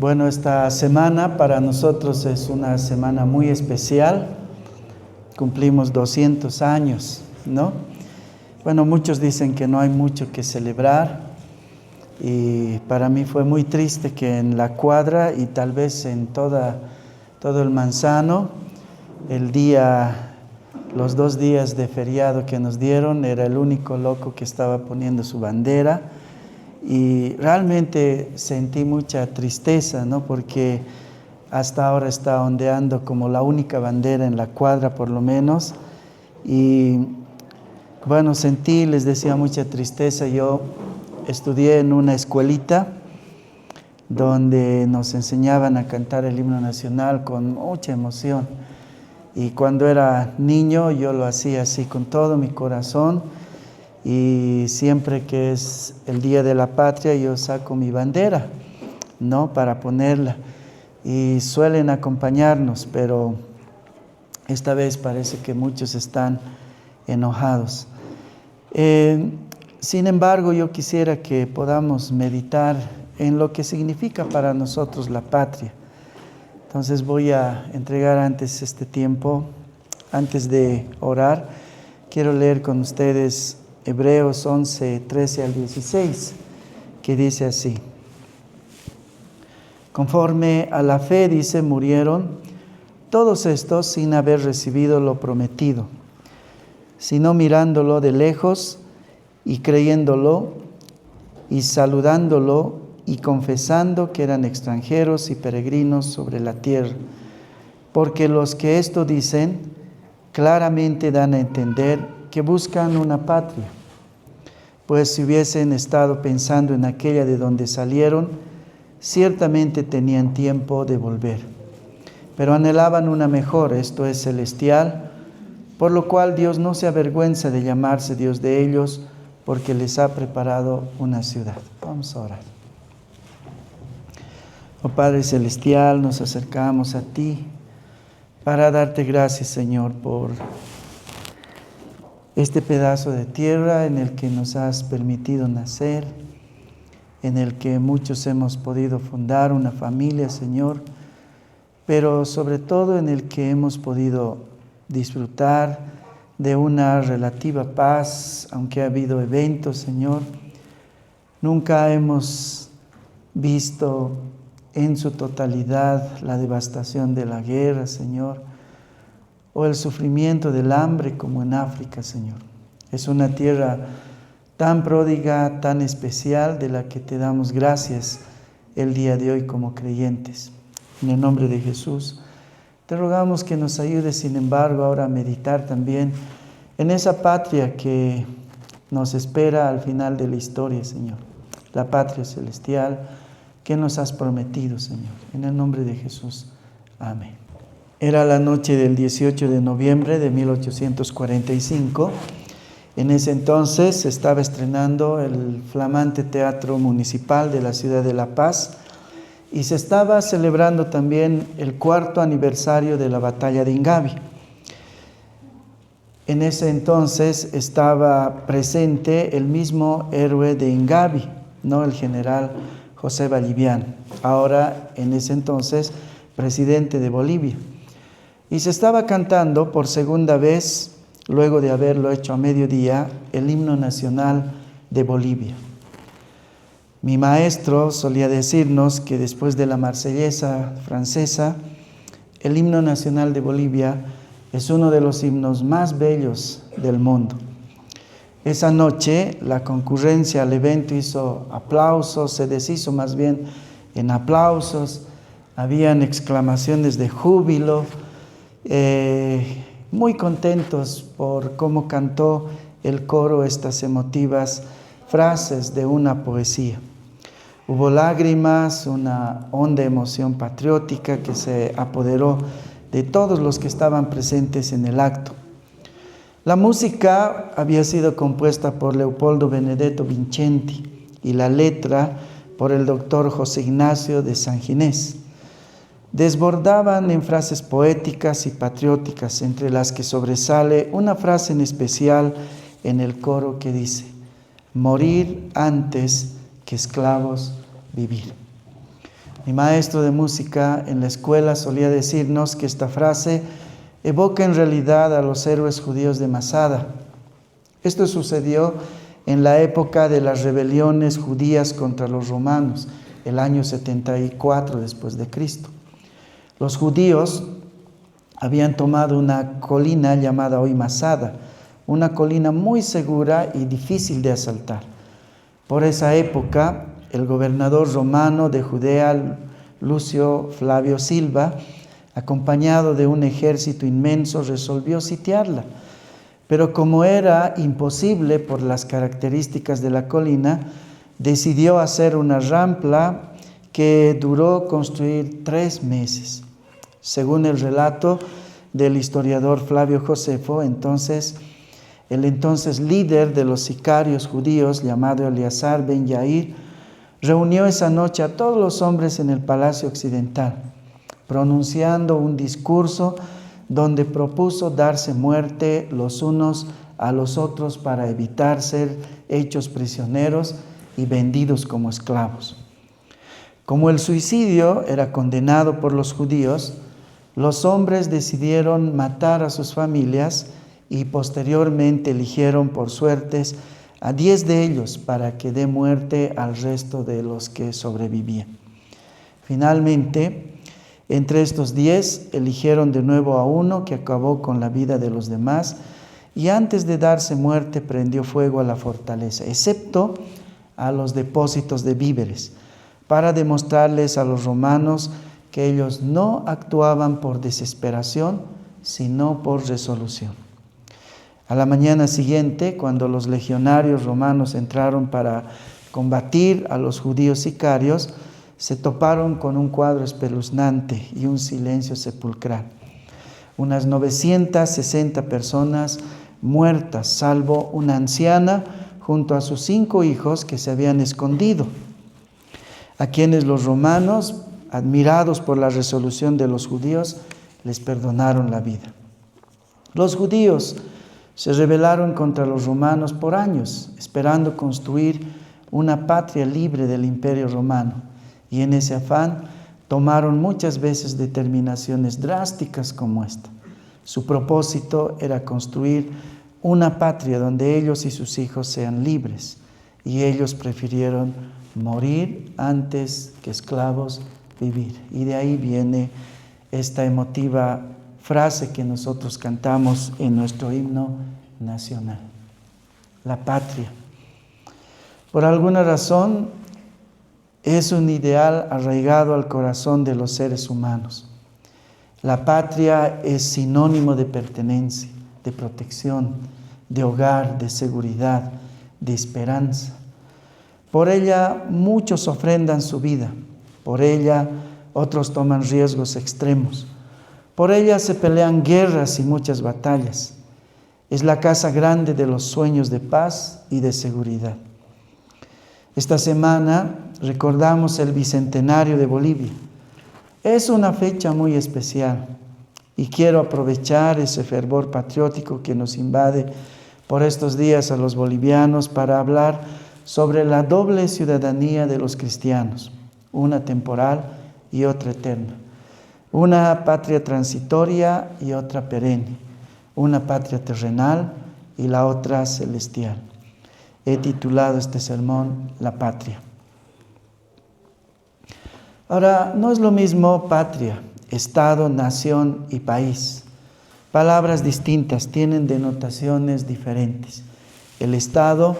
Bueno, esta semana para nosotros es una semana muy especial. Cumplimos 200 años, ¿no? Bueno, muchos dicen que no hay mucho que celebrar y para mí fue muy triste que en la cuadra y tal vez en todo el Manzano, los 2 días de feriado que nos dieron, era el único loco que estaba poniendo su bandera. Y realmente sentí mucha tristeza, ¿no? Porque hasta ahora está ondeando como la única bandera en la cuadra, por lo menos. Y bueno, les decía, mucha tristeza. Yo estudié en una escuelita donde nos enseñaban a cantar el himno nacional con mucha emoción. Y cuando era niño yo lo hacía así con todo mi corazón. Y siempre que es el Día de la Patria yo saco mi bandera, ¿no? Para ponerla. Y suelen acompañarnos, pero esta vez parece que muchos están enojados. Sin embargo, yo quisiera que podamos meditar en lo que significa para nosotros la patria. Entonces voy a entregar antes este tiempo, antes de orar, quiero leer con ustedes Hebreos 11, 13 al 16, que dice así: conforme a la fe, dice, murieron todos estos sin haber recibido lo prometido, sino mirándolo de lejos y creyéndolo y saludándolo y confesando que eran extranjeros y peregrinos sobre la tierra. Porque los que esto dicen claramente dan a entender que buscan una patria, pues si hubiesen estado pensando en aquella de donde salieron, ciertamente tenían tiempo de volver. Pero anhelaban una mejor, esto es celestial, por lo cual Dios no se avergüenza de llamarse Dios de ellos, porque les ha preparado una ciudad. Vamos a orar. Oh Padre Celestial, nos acercamos a ti para darte gracias, Señor, por este pedazo de tierra en el que nos has permitido nacer, en el que muchos hemos podido fundar una familia, Señor, pero sobre todo en el que hemos podido disfrutar de una relativa paz, aunque ha habido eventos, Señor. Nunca hemos visto en su totalidad la devastación de la guerra, Señor, o el sufrimiento del hambre como en África, Señor. Es una tierra tan pródiga, tan especial, de la que te damos gracias el día de hoy como creyentes. En el nombre de Jesús, te rogamos que nos ayudes, sin embargo, ahora a meditar también en esa patria que nos espera al final de la historia, Señor. La patria celestial que nos has prometido, Señor. En el nombre de Jesús. Amén. Era la noche del 18 de noviembre de 1845. En ese entonces se estaba estrenando el flamante Teatro Municipal de la ciudad de La Paz y se estaba celebrando también el 4º aniversario de la batalla de Ingavi. En ese entonces estaba presente el mismo héroe de Ingavi, ¿no? El general José Vallivian, ahora en ese entonces presidente de Bolivia. Y se estaba cantando por segunda vez, luego de haberlo hecho a mediodía, el himno nacional de Bolivia. Mi maestro solía decirnos que después de la Marsellesa francesa, el himno nacional de Bolivia es uno de los himnos más bellos del mundo. Esa noche la concurrencia al evento hizo aplausos, se deshizo más bien en aplausos, habían exclamaciones de júbilo, muy contentos por cómo cantó el coro estas emotivas frases de una poesía. Hubo lágrimas, una honda emoción patriótica que se apoderó de todos los que estaban presentes en el acto. La música había sido compuesta por Leopoldo Benedetto Vincenti y la letra por el doctor José Ignacio de Sanginés. Desbordaban en frases poéticas y patrióticas, entre las que sobresale una frase en especial en el coro que dice: morir antes que esclavos vivir. Mi maestro de música en la escuela solía decirnos que esta frase evoca en realidad a los héroes judíos de Masada. Esto sucedió en la época de las rebeliones judías contra los romanos, el año 74 después de Cristo. Los judíos habían tomado una colina llamada hoy Masada, una colina muy segura y difícil de asaltar. Por esa época, el gobernador romano de Judea, Lucio Flavio Silva, acompañado de un ejército inmenso, resolvió sitiarla. Pero como era imposible por las características de la colina, decidió hacer una rampa que duró construir 3 meses. Según el relato del historiador Flavio Josefo, el entonces líder de los sicarios judíos, llamado Eleazar ben Yair, reunió esa noche a todos los hombres en el palacio occidental, pronunciando un discurso donde propuso darse muerte los unos a los otros para evitar ser hechos prisioneros y vendidos como esclavos. Como el suicidio era condenado por los judíos, los hombres decidieron matar a sus familias y posteriormente eligieron por suertes a 10 de ellos para que dé muerte al resto de los que sobrevivían. Finalmente, entre estos 10 eligieron de nuevo a uno que acabó con la vida de los demás y antes de darse muerte prendió fuego a la fortaleza, excepto a los depósitos de víveres, para demostrarles a los romanos que ellos no actuaban por desesperación, sino por resolución. A la mañana siguiente, cuando los legionarios romanos entraron para combatir a los judíos sicarios, se toparon con un cuadro espeluznante y un silencio sepulcral. Unas 960 personas muertas, salvo una anciana junto a sus 5 hijos que se habían escondido, a quienes los romanos, admirados por la resolución de los judíos, les perdonaron la vida. Los judíos se rebelaron contra los romanos por años, esperando construir una patria libre del imperio romano. Y en ese afán tomaron muchas veces determinaciones drásticas como esta. Su propósito era construir una patria donde ellos y sus hijos sean libres. Y ellos prefirieron morir antes que esclavos vivir. Y de ahí viene esta emotiva frase que nosotros cantamos en nuestro himno nacional. La patria. Por alguna razón, es un ideal arraigado al corazón de los seres humanos. La patria es sinónimo de pertenencia, de protección, de hogar, de seguridad, de esperanza. Por ella muchos ofrendan su vida, por ella otros toman riesgos extremos, por ella se pelean guerras y muchas batallas. Es la casa grande de los sueños de paz y de seguridad. Esta semana recordamos el bicentenario de Bolivia. Es una fecha muy especial y quiero aprovechar ese fervor patriótico que nos invade por estos días a los bolivianos para hablar sobre la doble ciudadanía de los cristianos, una temporal y otra eterna, una patria transitoria y otra perenne, una patria terrenal y la otra celestial. He titulado este sermón La Patria. Ahora, no es lo mismo patria, Estado, nación y país. Palabras distintas, tienen denotaciones diferentes. El Estado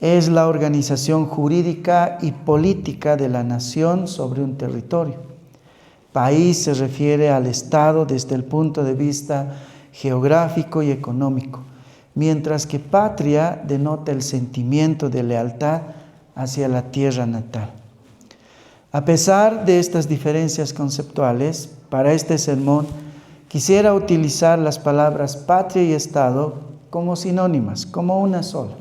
es la organización jurídica y política de la nación sobre un territorio. País se refiere al Estado desde el punto de vista geográfico y económico, mientras que patria denota el sentimiento de lealtad hacia la tierra natal. A pesar de estas diferencias conceptuales, para este sermón quisiera utilizar las palabras patria y Estado como sinónimas, como una sola.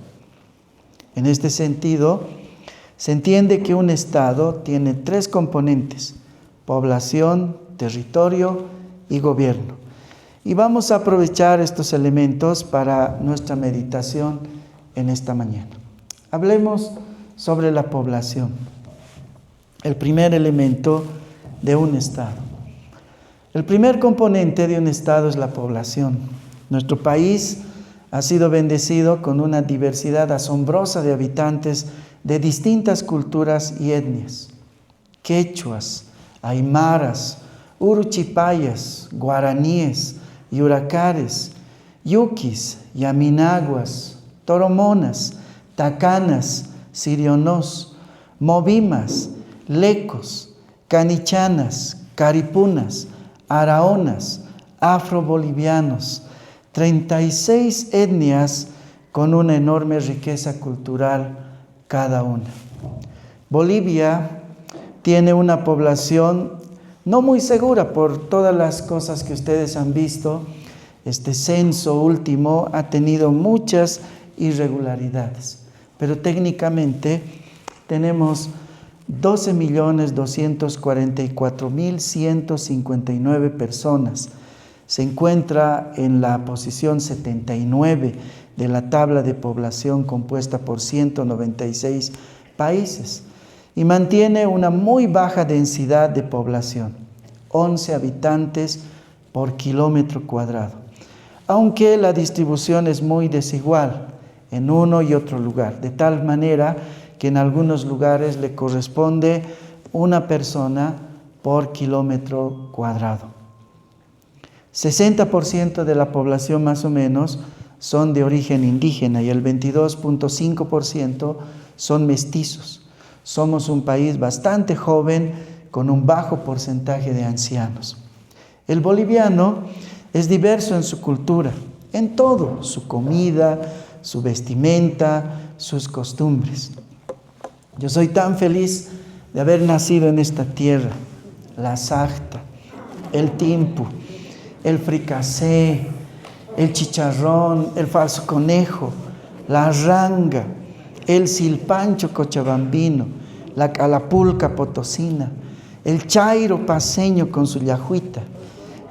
En este sentido, se entiende que un Estado tiene 3 componentes: población, territorio y gobierno. Y vamos a aprovechar estos elementos para nuestra meditación en esta mañana. Hablemos sobre la población. el primer elemento de un Estado. El primer componente de un Estado es la población. Nuestro país ha sido bendecido con una diversidad asombrosa de habitantes de distintas culturas y etnias. Quechuas, aymaras, uruchipayas, guaraníes, yuracares, yuquis, yaminaguas, toromonas, tacanas, sirionós, movimas, lecos, canichanas, caripunas, araonas, afrobolivianos, 36 etnias con una enorme riqueza cultural cada una. Bolivia tiene una población no muy segura por todas las cosas que ustedes han visto. Este censo último ha tenido muchas irregularidades, pero técnicamente tenemos 12.244.159 personas. Se encuentra en la posición 79 de la tabla de población compuesta por 196 países y mantiene una muy baja densidad de población, 11 habitantes por kilómetro cuadrado, aunque la distribución es muy desigual en uno y otro lugar, de tal manera que en algunos lugares le corresponde una persona por kilómetro cuadrado. 60% de la población más o menos son de origen indígena y el 22.5% son mestizos. Somos un país bastante joven con un bajo porcentaje de ancianos. El boliviano es diverso en su cultura, en todo, su comida, su vestimenta, sus costumbres. Yo soy tan feliz de haber nacido en esta tierra. La sajta, el timpu, el fricasé, el chicharrón, el falso conejo, la ranga, el silpancho cochabambino, la calapulca potosina, el chairo paceño con su yajuita,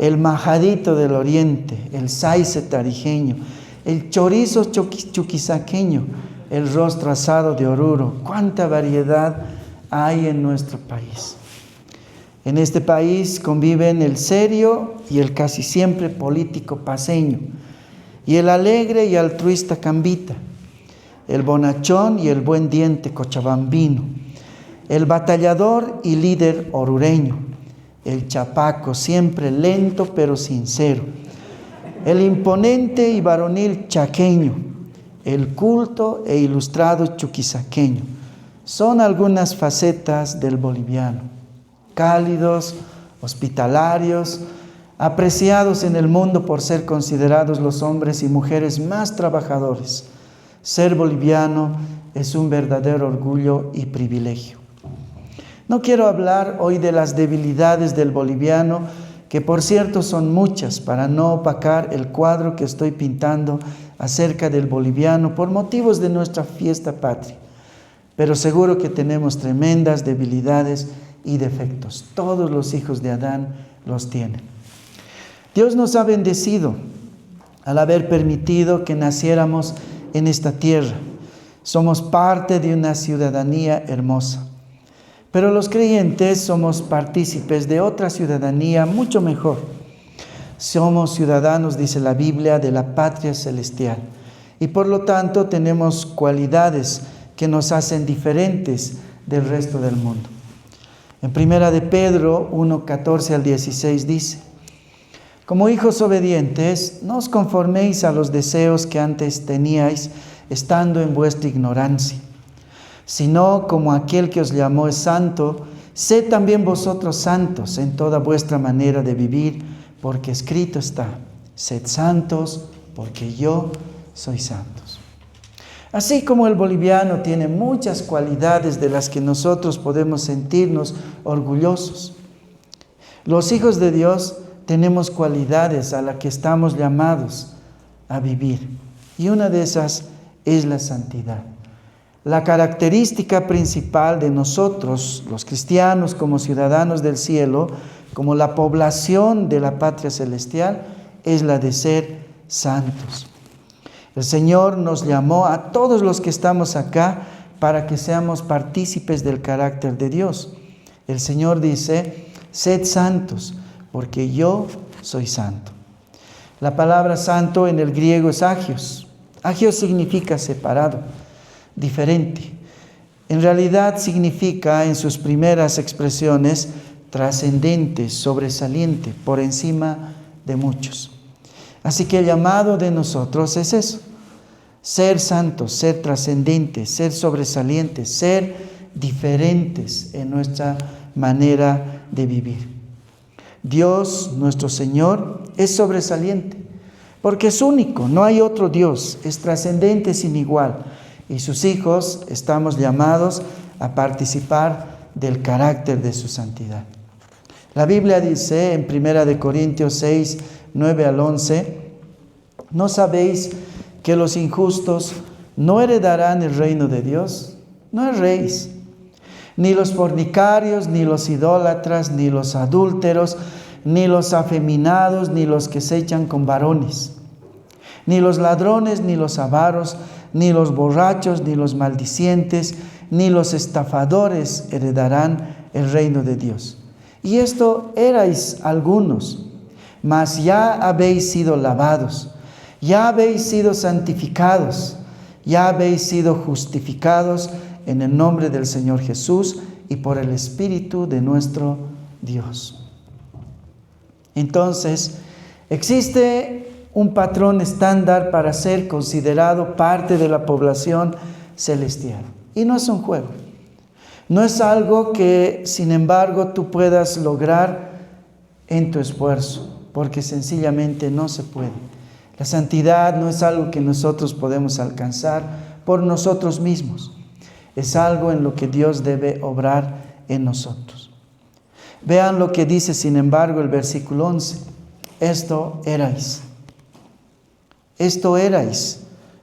el majadito del oriente, el saice tarijeño, el chorizo chuquisaqueño, el rostro asado de Oruro. ¡Cuánta variedad hay en nuestro país! En este país conviven el serio y el casi siempre político paceño, y el alegre y altruista cambita, el bonachón y el buen diente cochabambino, el batallador y líder orureño, el chapaco siempre lento pero sincero, el imponente y varonil chaqueño, el culto e ilustrado chuquisaqueño. Son algunas facetas del boliviano, cálidos, hospitalarios, apreciados en el mundo por ser considerados los hombres y mujeres más trabajadores. Ser boliviano es un verdadero orgullo y privilegio. No quiero hablar hoy de las debilidades del boliviano, que por cierto son muchas, para no opacar el cuadro que estoy pintando acerca del boliviano por motivos de nuestra fiesta patria. Pero seguro que tenemos tremendas debilidades y defectos. Todos los hijos de Adán los tienen. Dios nos ha bendecido al haber permitido que naciéramos en esta tierra. Somos parte de una ciudadanía hermosa. Pero los creyentes somos partícipes de otra ciudadanía mucho mejor. Somos ciudadanos, dice la Biblia, de la patria celestial. Y por lo tanto tenemos cualidades que nos hacen diferentes del resto del mundo. En 1 de Pedro 1, 14 al 16 dice: como hijos obedientes, no os conforméis a los deseos que antes teníais, estando en vuestra ignorancia, sino como aquel que os llamó es santo, sed también vosotros santos en toda vuestra manera de vivir, porque escrito está: sed santos, porque yo soy santos. Así como el boliviano tiene muchas cualidades de las que nosotros podemos sentirnos orgullosos, los hijos de Dios tenemos cualidades a las que estamos llamados a vivir. Y una de esas es la santidad. La característica principal de nosotros, los cristianos, como ciudadanos del cielo, como la población de la patria celestial, es la de ser santos. El Señor nos llamó a todos los que estamos acá para que seamos partícipes del carácter de Dios. El Señor dice, sed santos, porque yo soy santo. La palabra santo en el griego es agios. Agios significa separado, diferente. En realidad significa, en sus primeras expresiones, trascendente, sobresaliente, por encima de muchos. Así que el llamado de nosotros es eso: ser santos, ser trascendentes, ser sobresalientes, ser diferentes en nuestra manera de vivir. Dios, nuestro Señor, es sobresaliente, porque es único, no hay otro Dios, es trascendente, sin igual. Y sus hijos estamos llamados a participar del carácter de su santidad. La Biblia dice en 1 Corintios 6, 9 al 11, ¿no sabéis que los injustos no heredarán el reino de Dios? No erréis. Ni los fornicarios, ni los idólatras, ni los adúlteros, ni los afeminados, ni los que se echan con varones, ni los ladrones, ni los avaros, ni los borrachos, ni los maldicientes, ni los estafadores heredarán el reino de Dios. Y esto erais algunos, mas ya habéis sido lavados, ya habéis sido santificados, ya habéis sido justificados en el nombre del Señor Jesús y por el Espíritu de nuestro Dios. Entonces, existe un patrón estándar para ser considerado parte de la población celestial. Y no es un juego. No es algo que, sin embargo, tú puedas lograr en tu esfuerzo, porque sencillamente no se puede. La santidad no es algo que nosotros podemos alcanzar por nosotros mismos. Es algo en lo que Dios debe obrar en nosotros. Vean lo que dice, sin embargo, el versículo 11. Esto erais,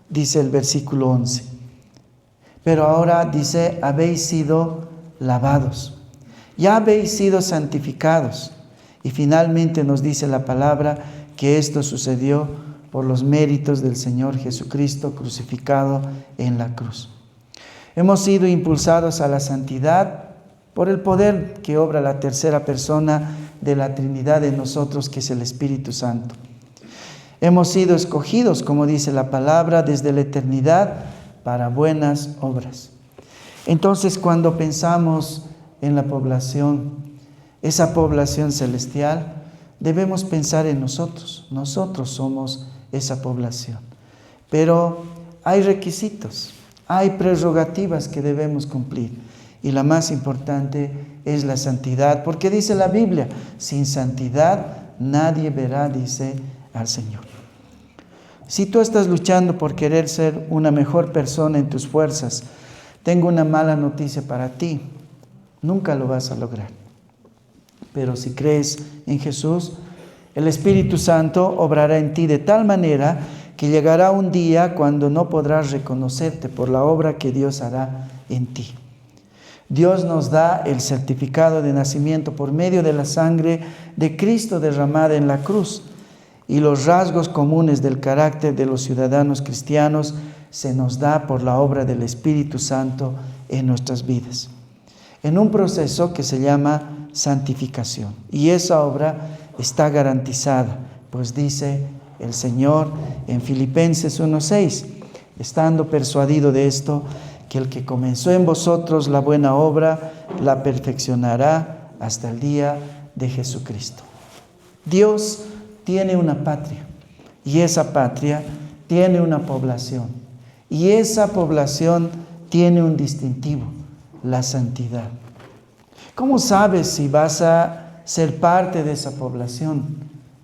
dice el versículo 11. Pero ahora dice, habéis sido lavados, ya habéis sido santificados. Y finalmente nos dice la palabra que esto sucedió por los méritos del Señor Jesucristo crucificado en la cruz. Hemos sido impulsados a la santidad por el poder que obra la tercera persona de la Trinidad en nosotros, que es el Espíritu Santo. Hemos sido escogidos, como dice la palabra, desde la eternidad para buenas obras. Entonces, cuando pensamos en la población, esa población celestial, debemos pensar en nosotros. Nosotros somos esa población. Pero hay requisitos, hay prerrogativas que debemos cumplir. Y la más importante es la santidad, porque dice la Biblia, sin santidad nadie verá, dice, al Señor. Si tú estás luchando por querer ser una mejor persona en tus fuerzas, tengo una mala noticia para ti. Nunca lo vas a lograr. Pero si crees en Jesús, el Espíritu Santo obrará en ti de tal manera que llegará un día cuando no podrás reconocerte por la obra que Dios hará en ti. Dios nos da el certificado de nacimiento por medio de la sangre de Cristo derramada en la cruz, y los rasgos comunes del carácter de los ciudadanos cristianos se nos da por la obra del Espíritu Santo en nuestras vidas, en un proceso que se llama santificación. Y esa obra está garantizada, pues dice el Señor en Filipenses 1:6, estando persuadido de esto, que el que comenzó en vosotros la buena obra, la perfeccionará hasta el día de Jesucristo. Dios tiene una patria, y esa patria tiene una población, y esa población tiene un distintivo, la santidad. ¿Cómo sabes si vas a ser parte de esa población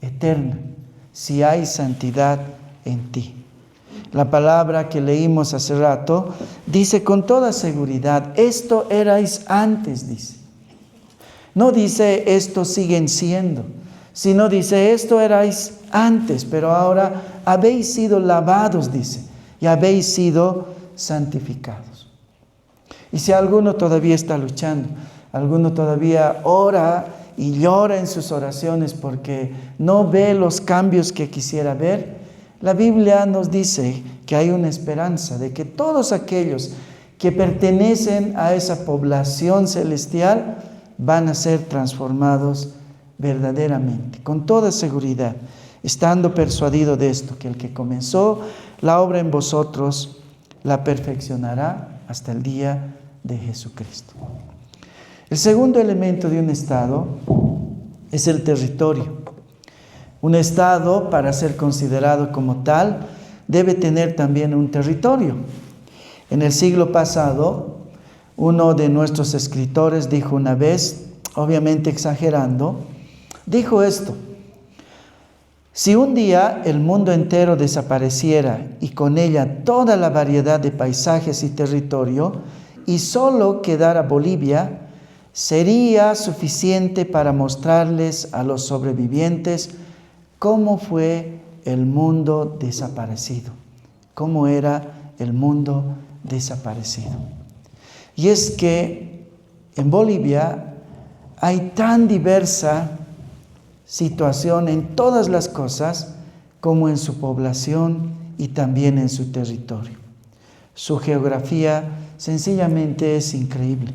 eterna? Si hay santidad en ti. La palabra que leímos hace rato dice con toda seguridad, esto erais antes, dice. No dice esto siguen siendo, sino dice esto erais antes, pero ahora habéis sido lavados, dice, y habéis sido santificados. Y si alguno todavía está luchando, alguno todavía ora y llora en sus oraciones porque no ve los cambios que quisiera ver, la Biblia nos dice que hay una esperanza de que todos aquellos que pertenecen a esa población celestial van a ser transformados verdaderamente, con toda seguridad, estando persuadido de esto, que el que comenzó la obra en vosotros la perfeccionará hasta el día de Jesucristo. El segundo elemento de un Estado es el territorio. Un Estado, para ser considerado como tal, debe tener también un territorio. En el siglo pasado, uno de nuestros escritores dijo una vez, obviamente exagerando, dijo esto: si un día el mundo entero desapareciera y con ella toda la variedad de paisajes y territorio, y solo quedara Bolivia, sería suficiente para mostrarles a los sobrevivientes cómo fue el mundo desaparecido, cómo era el mundo desaparecido. Y es que en Bolivia hay tan diversa situación en todas las cosas como en su población y también en su territorio. Su geografía sencillamente es increíble.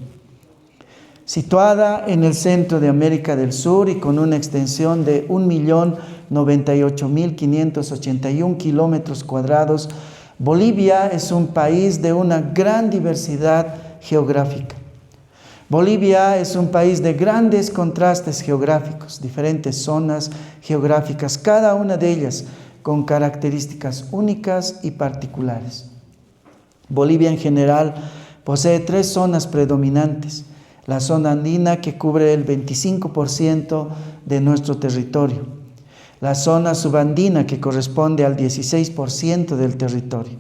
Situada en el centro de América del Sur y con una extensión de 1.098.581 kilómetros cuadrados, Bolivia es un país de una gran diversidad geográfica. Bolivia es un país de grandes contrastes geográficos, diferentes zonas geográficas, cada una de ellas con características únicas y particulares. Bolivia en general posee 3 zonas predominantes: la zona andina, que cubre el 25% de nuestro territorio; la zona subandina, que corresponde al 16% del territorio;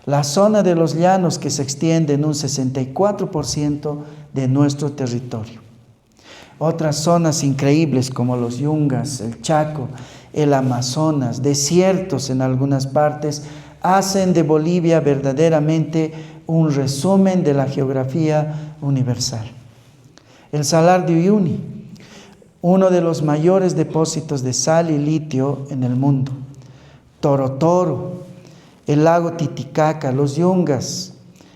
la zona de los llanos, que se extiende en un 64% de nuestro territorio. Otras zonas increíbles como los Yungas, el Chaco, el Amazonas, desiertos en algunas partes, hacen de Bolivia verdaderamente un resumen de la geografía universal. El Salar de Uyuni, uno de los mayores depósitos de sal y litio en el mundo; Torotoro, el lago Titicaca, los Yungas,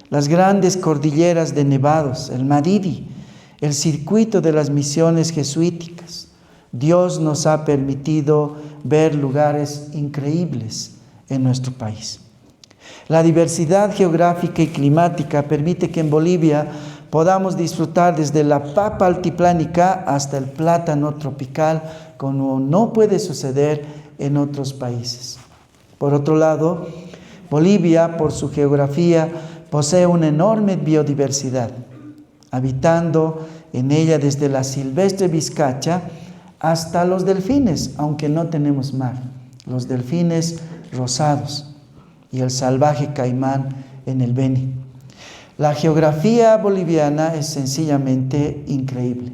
las grandes cordilleras de nevados, el Madidi, el circuito de las misiones jesuíticas. Dios nos ha permitido ver lugares increíbles en nuestro país. La diversidad geográfica y climática permite que en Bolivia podamos disfrutar desde la papa altiplánica hasta el plátano tropical, como no puede suceder en otros países. Por otro lado, Bolivia, por su geografía, posee una enorme biodiversidad, habitando en ella desde la silvestre vizcacha hasta los delfines, aunque no tenemos mar, los delfines rosados y el salvaje caimán en el Beni. La geografía boliviana es sencillamente increíble,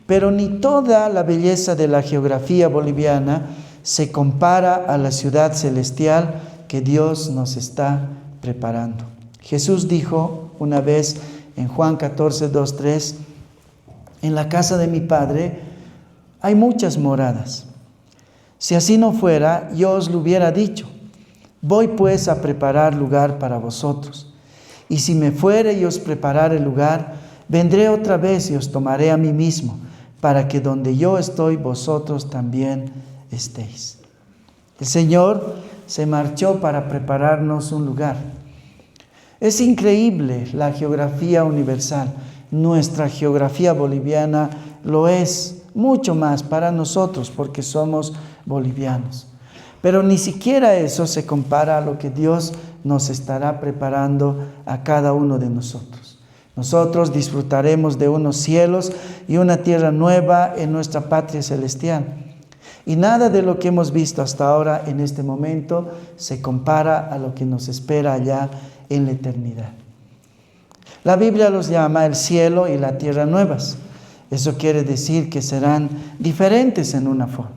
pero ni toda la belleza de la geografía boliviana se compara a la ciudad celestial que Dios nos está preparando. Jesús dijo una vez en Juan 14, 2, 3, en la casa de mi Padre hay muchas moradas. Si así no fuera, yo os lo hubiera dicho. Voy pues a preparar lugar para vosotros. Y si me fuere y os preparare lugar, vendré otra vez y os tomaré a mí mismo, para que donde yo estoy, vosotros también estéis. El Señor se marchó para prepararnos un lugar. Es increíble la geografía universal. Nuestra geografía boliviana lo es mucho más para nosotros porque somos bolivianos. Pero ni siquiera eso se compara a lo que Dios nos estará preparando a cada uno de nosotros. Nosotros disfrutaremos de unos cielos y una tierra nueva en nuestra patria celestial. Y nada de lo que hemos visto hasta ahora en este momento se compara a lo que nos espera allá en la eternidad. La Biblia los llama el cielo y la tierra nuevas. Eso quiere decir que serán diferentes en una forma.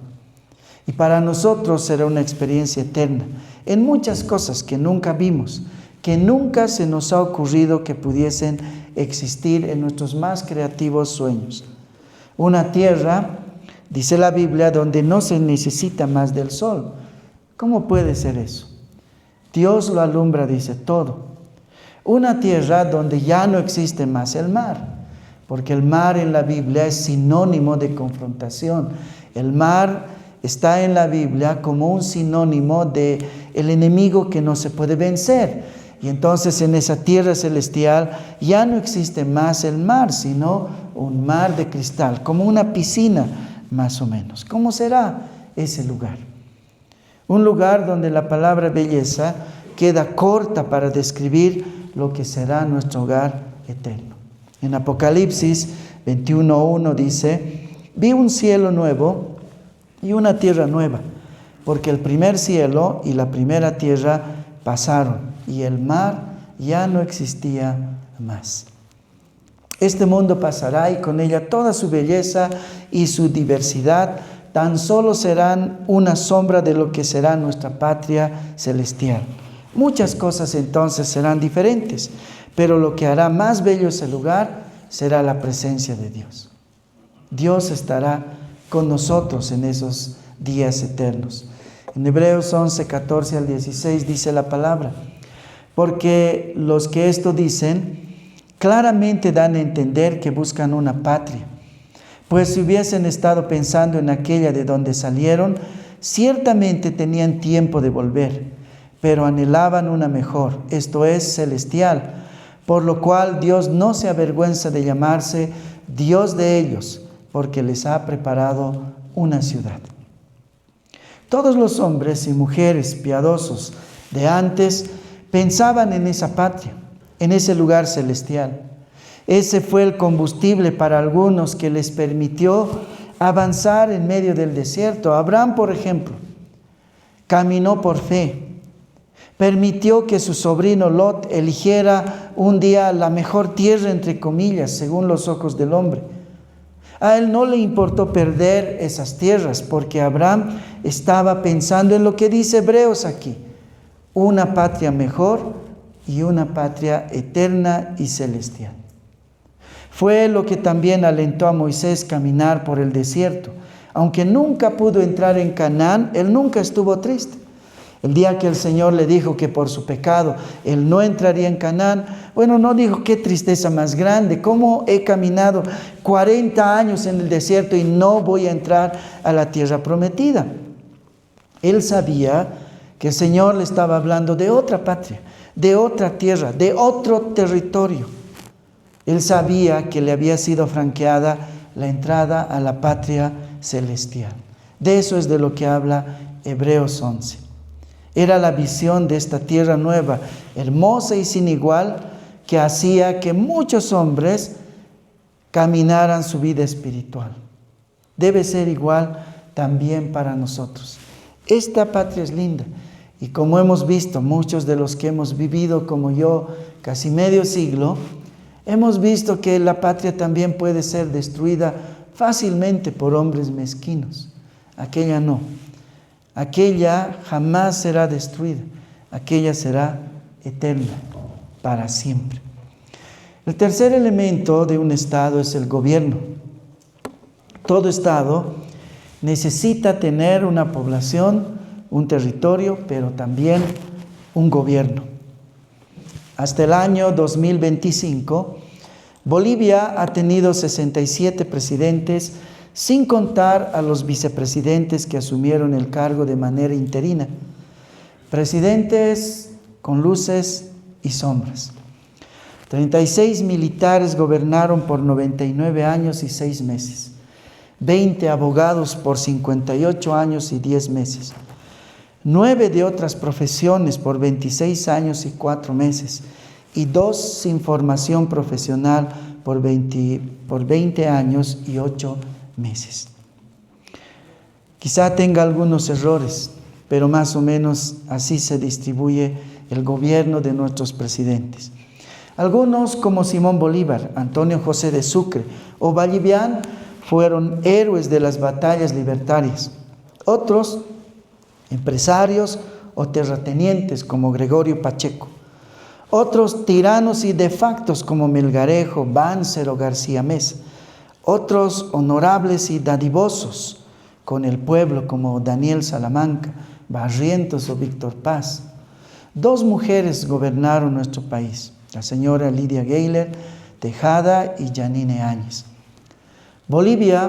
Y para nosotros será una experiencia eterna en muchas cosas que nunca vimos, que nunca se nos ha ocurrido que pudiesen existir en nuestros más creativos sueños. Una tierra, dice la Biblia, donde no se necesita más del sol. ¿Cómo puede ser eso? Dios lo alumbra, dice todo. Una tierra donde ya no existe más el mar. porque el mar en la Biblia es sinónimo de confrontación. El mar está en la Biblia como un sinónimo de el enemigo que no se puede vencer. Y entonces en esa tierra celestial ya no existe más el mar, sino un mar de cristal, como una piscina más o menos. ¿Cómo será ese lugar? Un lugar donde la palabra belleza queda corta para describir lo que será nuestro hogar eterno. En Apocalipsis 21:1 dice: vi un cielo nuevo y una tierra nueva, porque el primer cielo y la primera tierra pasaron, y el mar ya no existía más. Este mundo pasará y con ella toda su belleza y su diversidad tan solo serán una sombra de lo que será nuestra patria celestial. Muchas cosas entonces serán diferentes, pero lo que hará más bello ese lugar será la presencia de Dios. Dios estará con nosotros en esos días eternos. En Hebreos 11, 14 al 16 dice la palabra: porque los que esto dicen claramente dan a entender que buscan una patria. Pues si hubiesen estado pensando en aquella de donde salieron, ciertamente tenían tiempo de volver, pero anhelaban una mejor, esto es, celestial, por lo cual Dios no se avergüenza de llamarse Dios de ellos, porque les ha preparado una ciudad. Todos los hombres y mujeres piadosos de antes pensaban en esa patria, en ese lugar celestial. Ese fue el combustible para algunos que les permitió avanzar en medio del desierto. Abraham, por ejemplo, caminó por fe. Permitió que su sobrino Lot eligiera un día la mejor tierra, entre comillas, según los ojos del hombre. A él no le importó perder esas tierras, porque Abraham estaba pensando en lo que dice Hebreos aquí: una patria mejor y una patria eterna y celestial. Fue lo que también alentó a Moisés caminar por el desierto. Aunque nunca pudo entrar en Canaán, él nunca estuvo triste. El día que el Señor le dijo que por su pecado él no entraría en Canaán, bueno, no dijo: qué tristeza más grande, cómo he caminado 40 años en el desierto y no voy a entrar a la tierra prometida. Él sabía que el Señor le estaba hablando de otra patria, de otra tierra, de otro territorio. Él sabía que le había sido franqueada la entrada a la patria celestial. De eso es de lo que habla Hebreos 11. Era la visión de esta tierra nueva, hermosa y sin igual, que hacía que muchos hombres caminaran su vida espiritual. Debe ser igual también para nosotros. Esta patria es linda, y como hemos visto, muchos de los que hemos vivido como yo casi medio siglo, hemos visto que la patria también puede ser destruida fácilmente por hombres mezquinos. Aquella no. Aquella jamás será destruida. Aquella será eterna, para siempre. El tercer elemento de un Estado es el gobierno. Todo Estado necesita tener una población, un territorio, pero también un gobierno. Hasta el año 2025, Bolivia ha tenido 67 presidentes, sin contar a los vicepresidentes que asumieron el cargo de manera interina. Presidentes con luces y sombras. 36 militares gobernaron por 99 años y 6 meses. 20 abogados por 58 años y 10 meses. 9 de otras profesiones por 26 años y 4 meses. Y 2 sin formación profesional por 20 años y 8 meses. Quizá tenga algunos errores, pero más o menos así se distribuye el gobierno de nuestros presidentes. Algunos, como Simón Bolívar, Antonio José de Sucre o Vallivian, fueron héroes de las batallas libertarias. Otros, empresarios o terratenientes como Gregorio Pacheco. Otros, tiranos y de factos como Melgarejo, Banzer o García Meza. Otros, honorables y dadivosos con el pueblo como Daniel Salamanca, Barrientos o Víctor Paz. 2 mujeres gobernaron nuestro país, la señora Lidia Gayler, Tejada y Yanine Áñez. Bolivia,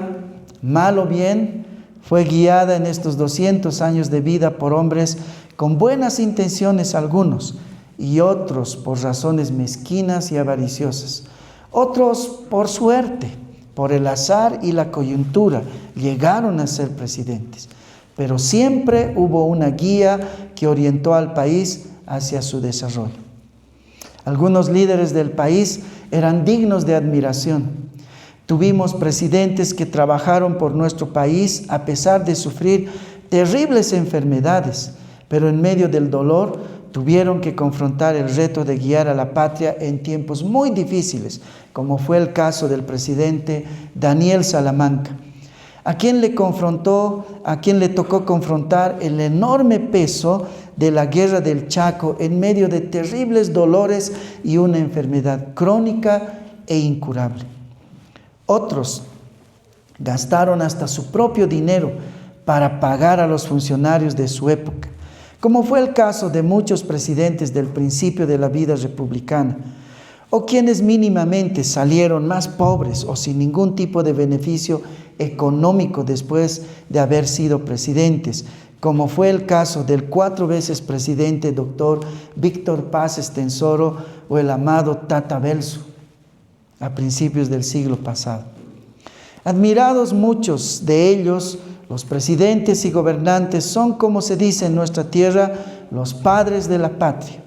mal o bien, fue guiada en estos 200 años de vida por hombres con buenas intenciones algunos, y otros por razones mezquinas y avariciosas. Otros por suerte, por el azar y la coyuntura, llegaron a ser presidentes. Pero siempre hubo una guía que orientó al país hacia su desarrollo. Algunos líderes del país eran dignos de admiración. Tuvimos presidentes que trabajaron por nuestro país a pesar de sufrir terribles enfermedades, pero en medio del dolor tuvieron que confrontar el reto de guiar a la patria en tiempos muy difíciles, como fue el caso del presidente Daniel Salamanca, a quien le tocó confrontar el enorme peso de la guerra del Chaco en medio de terribles dolores y una enfermedad crónica e incurable. Otros gastaron hasta su propio dinero para pagar a los funcionarios de su época, como fue el caso de muchos presidentes del principio de la vida republicana, o quienes mínimamente salieron más pobres o sin ningún tipo de beneficio económico después de haber sido presidentes, como fue el caso del 4 veces presidente doctor Víctor Paz Estenssoro o el amado Tata Belso, a principios del siglo pasado. Admirados muchos de ellos, los presidentes y gobernantes son, como se dice en nuestra tierra, los padres de la patria.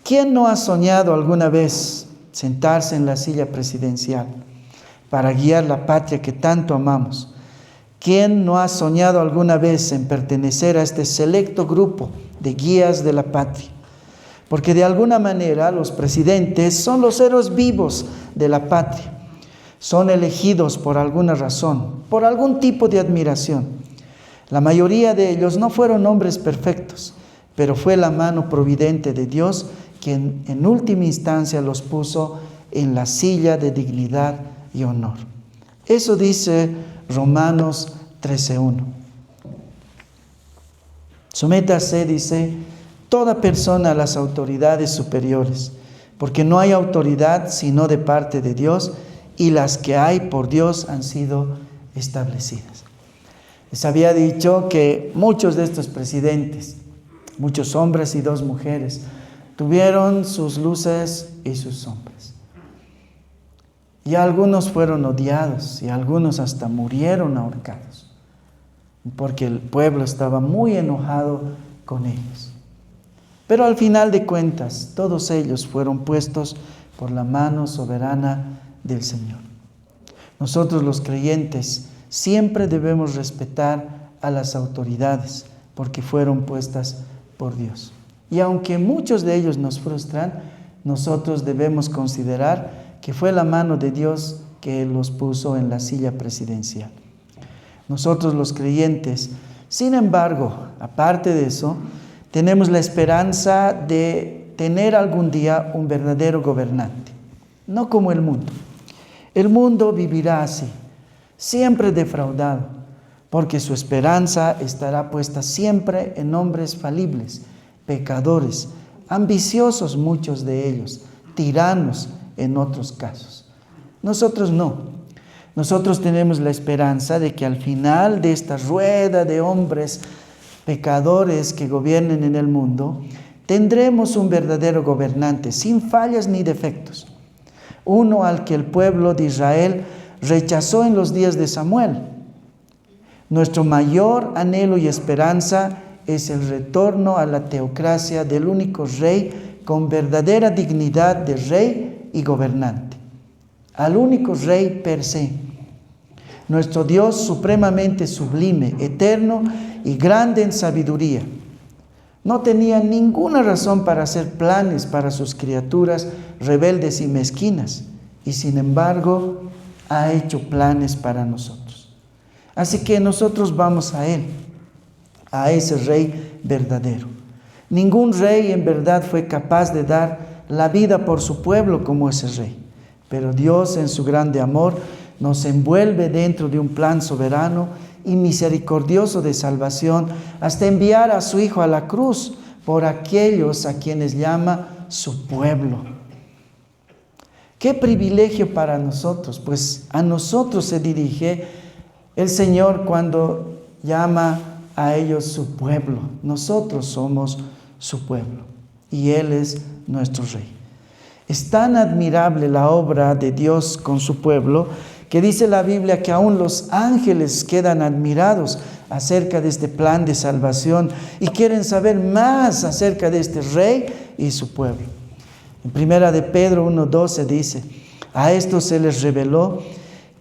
¿Quién no ha soñado alguna vez sentarse en la silla presidencial para guiar la patria que tanto amamos? ¿Quién no ha soñado alguna vez en pertenecer a este selecto grupo de guías de la patria? Porque de alguna manera los presidentes son los héroes vivos de la patria. Son elegidos por alguna razón, por algún tipo de admiración. La mayoría de ellos no fueron hombres perfectos, pero fue la mano providente de Dios quien en última instancia los puso en la silla de dignidad y honor. Eso dice Romanos 13:1. Sométase, dice, toda persona a las autoridades superiores, porque no hay autoridad sino de parte de Dios, y las que hay por Dios han sido establecidas. Les había dicho que muchos de estos presidentes, muchos hombres y 2 mujeres, tuvieron sus luces y sus sombras. Y algunos fueron odiados y algunos hasta murieron ahorcados, porque el pueblo estaba muy enojado con ellos. Pero al final de cuentas, todos ellos fueron puestos por la mano soberana del Señor. Nosotros los creyentes siempre debemos respetar a las autoridades porque fueron puestas por Dios. Y aunque muchos de ellos nos frustran, nosotros debemos considerar que fue la mano de Dios que los puso en la silla presidencial. Nosotros los creyentes, sin embargo, aparte de eso, tenemos la esperanza de tener algún día un verdadero gobernante, no como el mundo. El mundo vivirá así, siempre defraudado, porque su esperanza estará puesta siempre en hombres falibles, pecadores, ambiciosos muchos de ellos, tiranos en otros casos. Nosotros no. Nosotros tenemos la esperanza de que al final de esta rueda de hombres pecadores que gobiernen en el mundo, tendremos un verdadero gobernante, sin fallas ni defectos. Uno al que el pueblo de Israel rechazó en los días de Samuel. Nuestro mayor anhelo y esperanza es el retorno a la teocracia del único rey con verdadera dignidad de rey y gobernante, al único rey per se. Nuestro Dios supremamente sublime, eterno y grande en sabiduría, no tenía ninguna razón para hacer planes para sus criaturas rebeldes y mezquinas, y sin embargo ha hecho planes para nosotros. Así que nosotros vamos a Él, a ese Rey verdadero. Ningún rey en verdad fue capaz de dar la vida por su pueblo como ese rey, pero Dios en su grande amor nos envuelve dentro de un plan soberano y misericordioso de salvación, hasta enviar a su Hijo a la cruz por aquellos a quienes llama su pueblo. Qué privilegio para nosotros, pues a nosotros se dirige el Señor cuando llama a ellos su pueblo. Nosotros somos su pueblo y Él es nuestro Rey. Es tan admirable la obra de Dios con su pueblo que dice la Biblia que aún los ángeles quedan admirados acerca de este plan de salvación y quieren saber más acerca de este Rey y su pueblo. En primera de Pedro 1:12 dice: a estos se les reveló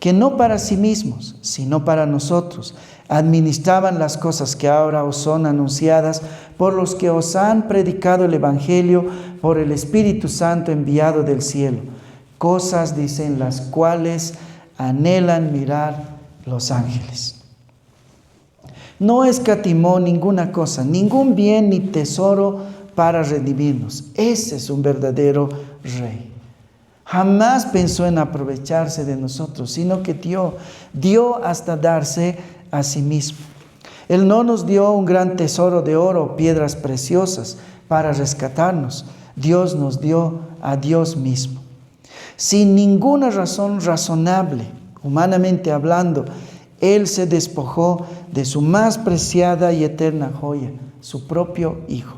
que no para sí mismos, sino para nosotros, administraban las cosas que ahora os son anunciadas por los que os han predicado el Evangelio por el Espíritu Santo enviado del cielo. Cosas, dicen, las cuales anhelan mirar los ángeles. No escatimó ninguna cosa, ningún bien ni tesoro para redimirnos. Ese es un verdadero Rey. Jamás pensó en aprovecharse de nosotros, sino que dio hasta darse a sí mismo. Él no nos dio un gran tesoro de oro o piedras preciosas para rescatarnos. Dios nos dio a Dios mismo. Sin ninguna razón razonable, humanamente hablando, Él se despojó de su más preciada y eterna joya, su propio Hijo,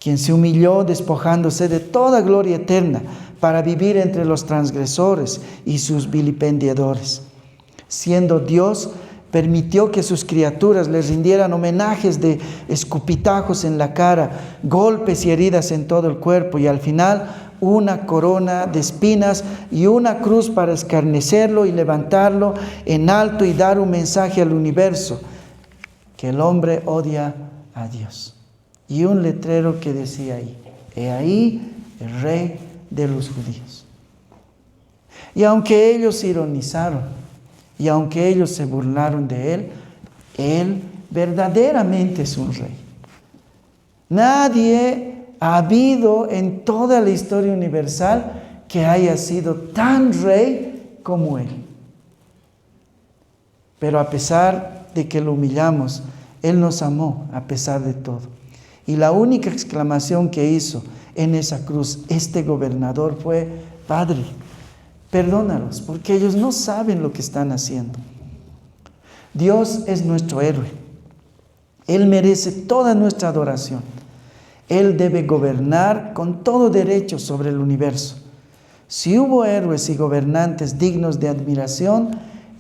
quien se humilló despojándose de toda gloria eterna para vivir entre los transgresores y sus vilipendiadores. Siendo Dios, permitió que sus criaturas les rindieran homenajes de escupitajos en la cara, golpes y heridas en todo el cuerpo y al final una corona de espinas y una cruz para escarnecerlo y levantarlo en alto y dar un mensaje al universo, que el hombre odia a Dios. Y un letrero que decía ahí: he ahí el Rey de los judíos. Y aunque ellos ironizaron, y aunque ellos se burlaron de Él, Él verdaderamente es un Rey. Nadie ha habido en toda la historia universal que haya sido tan Rey como Él. Pero a pesar de que lo humillamos, Él nos amó a pesar de todo. Y la única exclamación que hizo en esa cruz este gobernador fue: Padre, perdónalos, porque ellos no saben lo que están haciendo. Dios es nuestro héroe. Él merece toda nuestra adoración. Él debe gobernar con todo derecho sobre el universo. Si hubo héroes y gobernantes dignos de admiración,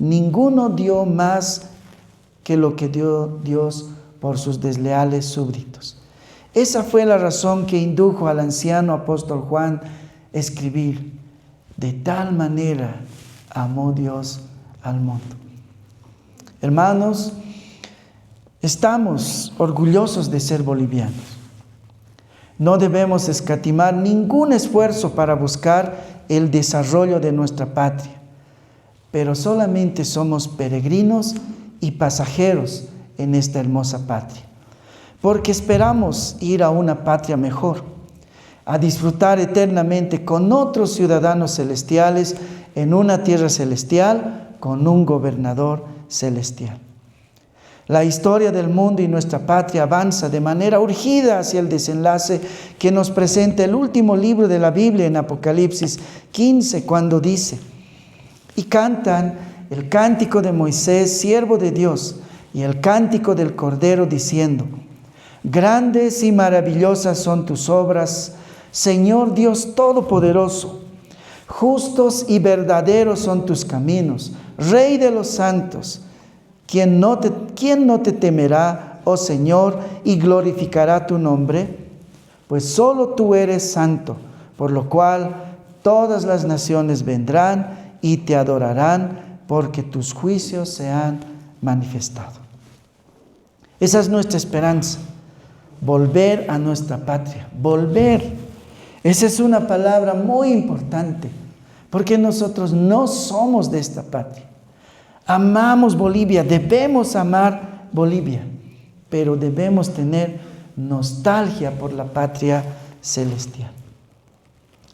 ninguno dio más que lo que dio Dios por sus desleales súbditos. Esa fue la razón que indujo al anciano apóstol Juan a escribir: de tal manera amó Dios al mundo. Hermanos, estamos orgullosos de ser bolivianos. No debemos escatimar ningún esfuerzo para buscar el desarrollo de nuestra patria, pero solamente somos peregrinos y pasajeros en esta hermosa patria, porque esperamos ir a una patria mejor, a disfrutar eternamente con otros ciudadanos celestiales en una tierra celestial con un gobernador celestial. La historia del mundo y nuestra patria avanza de manera urgida hacia el desenlace que nos presenta el último libro de la Biblia en Apocalipsis 15, cuando dice: y cantan el cántico de Moisés, siervo de Dios, y el cántico del Cordero, diciendo: grandes y maravillosas son tus obras, Señor Dios Todopoderoso. Justos y verdaderos son tus caminos, Rey de los santos. ¿Quién no te temerá, oh Señor, y glorificará tu nombre? Pues solo tú eres santo, por lo cual todas las naciones vendrán y te adorarán, porque tus juicios se han manifestado. Esa es nuestra esperanza, volver a nuestra patria, volver. Esa es una palabra muy importante, porque nosotros no somos de esta patria. Amamos Bolivia, debemos amar Bolivia, pero debemos tener nostalgia por la patria celestial.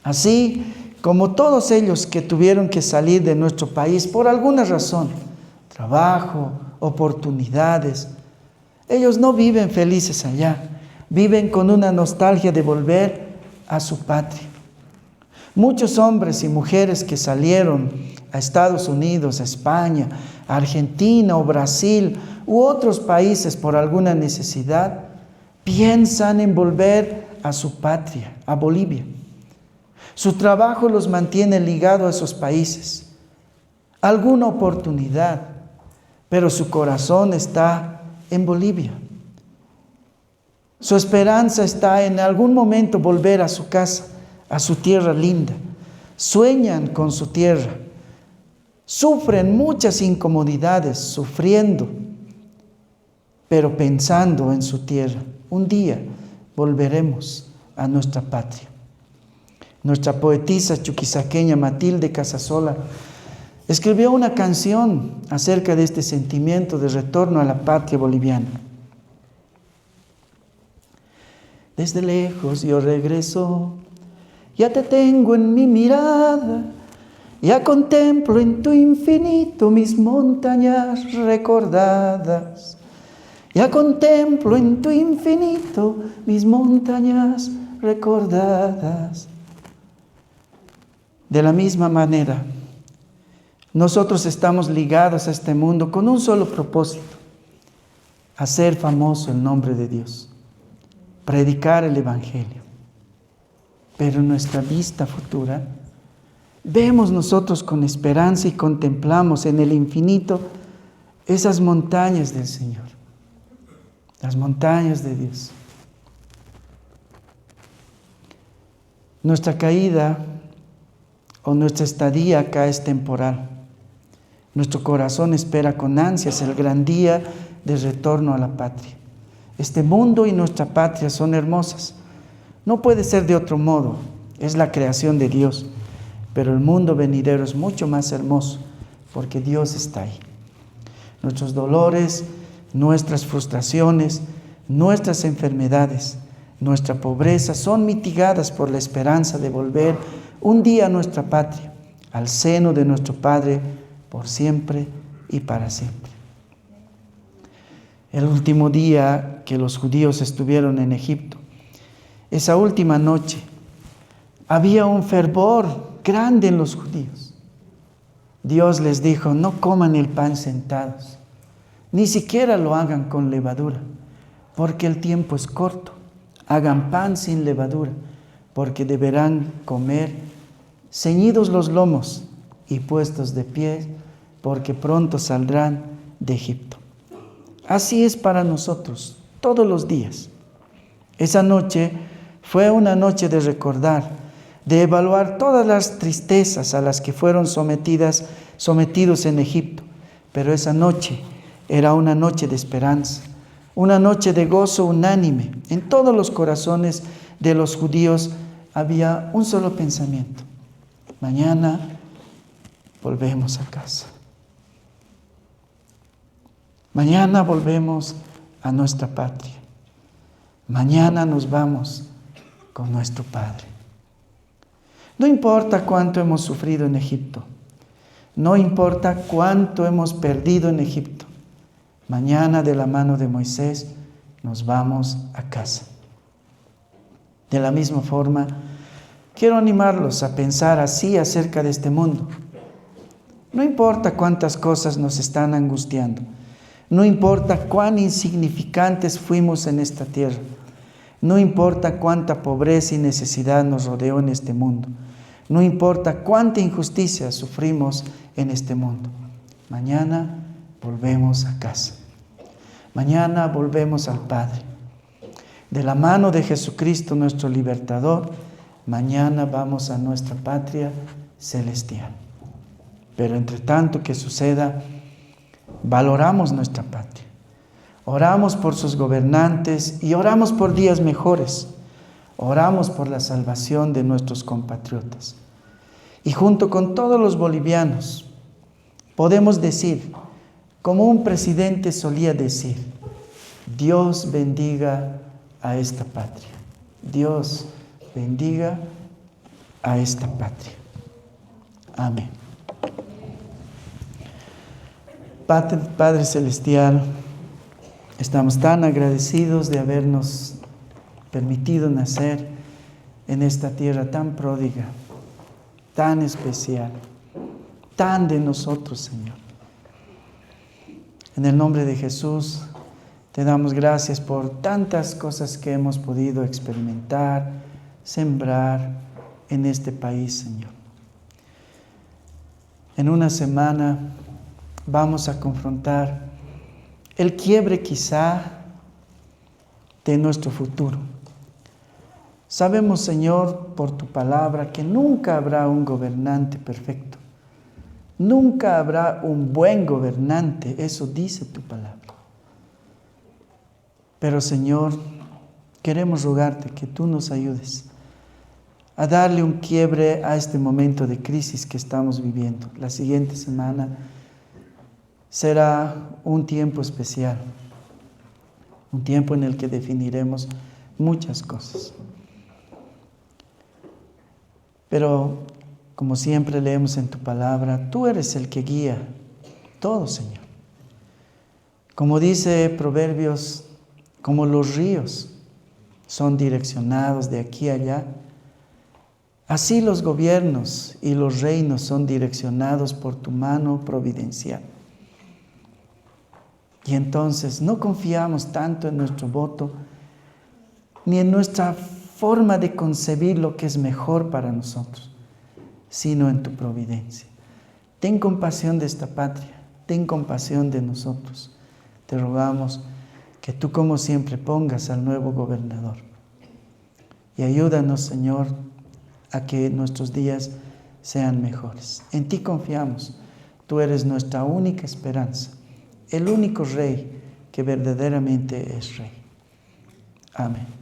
Así como todos ellos que tuvieron que salir de nuestro país por alguna razón, trabajo, oportunidades, ellos no viven felices allá, viven con una nostalgia de volver a su patria. Muchos hombres y mujeres que salieron a Estados Unidos, a España, a Argentina o Brasil u otros países por alguna necesidad, piensan en volver a su patria, a Bolivia. Su trabajo los mantiene ligados a esos países. Alguna oportunidad, pero su corazón está en Bolivia. Su esperanza está en algún momento volver a su casa, a su tierra linda. Sueñan con su tierra. Sufren muchas incomodidades, sufriendo, pero pensando en su tierra. Un día volveremos a nuestra patria. Nuestra poetisa chuquisaqueña Matilde Casasola escribió una canción acerca de este sentimiento de retorno a la patria boliviana. Desde lejos yo regreso, ya te tengo en mi mirada, ya contemplo en tu infinito mis montañas recordadas. Ya contemplo en tu infinito mis montañas recordadas. De la misma manera, nosotros estamos ligados a este mundo con un solo propósito: hacer famoso el nombre de Dios, predicar el Evangelio. Pero en nuestra vista futura, vemos nosotros con esperanza y contemplamos en el infinito esas montañas del Señor, las montañas de Dios. Nuestra caída o nuestra estadía acá es temporal. Nuestro corazón espera con ansias el gran día de retorno a la patria. Este mundo y nuestra patria son hermosas. No puede ser de otro modo. Es la creación de Dios. Pero el mundo venidero es mucho más hermoso porque Dios está ahí. Nuestros dolores, nuestras frustraciones, nuestras enfermedades, nuestra pobreza son mitigadas por la esperanza de volver un día a nuestra patria, al seno de nuestro Padre, por siempre y para siempre. El último día que los judíos estuvieron en Egipto, esa última noche, había un fervor grande en los judíos. Dios les dijo: no coman el pan sentados, ni siquiera lo hagan con levadura, porque el tiempo es corto. Hagan pan sin levadura, porque deberán comer ceñidos los lomos y puestos de pie, porque pronto saldrán de Egipto. Así es para nosotros todos los días. Esa noche fue una noche de recordar, de evaluar todas las tristezas a las que fueron sometidos en Egipto. Pero esa noche era una noche de esperanza, una noche de gozo unánime. En todos los corazones de los judíos había un solo pensamiento: mañana volvemos a casa. Mañana volvemos a nuestra patria. Mañana nos vamos con nuestro Padre. No importa cuánto hemos sufrido en Egipto. No importa cuánto hemos perdido en Egipto. Mañana, de la mano de Moisés, nos vamos a casa. De la misma forma, quiero animarlos a pensar así acerca de este mundo. No importa cuántas cosas nos están angustiando. No importa cuán insignificantes fuimos en esta tierra. No importa cuánta pobreza y necesidad nos rodeó en este mundo. No importa cuánta injusticia sufrimos en este mundo. Mañana volvemos a casa. Mañana volvemos al Padre. De la mano de Jesucristo, nuestro libertador, mañana vamos a nuestra patria celestial. Pero entre tanto que suceda, valoramos nuestra patria. Oramos por sus gobernantes y oramos por días mejores. Oramos por la salvación de nuestros compatriotas. Y junto con todos los bolivianos, podemos decir, como un presidente solía decir: Dios bendiga a esta patria. Dios bendiga a esta patria. Amén. Padre Celestial, estamos tan agradecidos de habernos permitido nacer en esta tierra tan pródiga, tan especial, tan de nosotros, Señor. En el nombre de Jesús, te damos gracias por tantas cosas que hemos podido experimentar, sembrar en este país, Señor. En una semana vamos a confrontar el quiebre quizá de nuestro futuro. Sabemos, Señor, por tu palabra, que nunca habrá un gobernante perfecto. Nunca habrá un buen gobernante, eso dice tu palabra. Pero, Señor, queremos rogarte que tú nos ayudes a darle un quiebre a este momento de crisis que estamos viviendo. La siguiente semana será un tiempo especial, un tiempo en el que definiremos muchas cosas. Pero, como siempre leemos en tu palabra, tú eres el que guía todo, Señor. Como dice Proverbios, como los ríos son direccionados de aquí a allá, así los gobiernos y los reinos son direccionados por tu mano providencial. Y entonces no confiamos tanto en nuestro voto, ni en nuestra forma de concebir lo que es mejor para nosotros, sino en tu providencia. Ten compasión de esta patria, ten compasión de nosotros. Te rogamos que tú, como siempre, pongas al nuevo gobernador. Y ayúdanos, Señor, a que nuestros días sean mejores. En ti confiamos. Tú eres nuestra única esperanza, el único Rey que verdaderamente es Rey. Amén.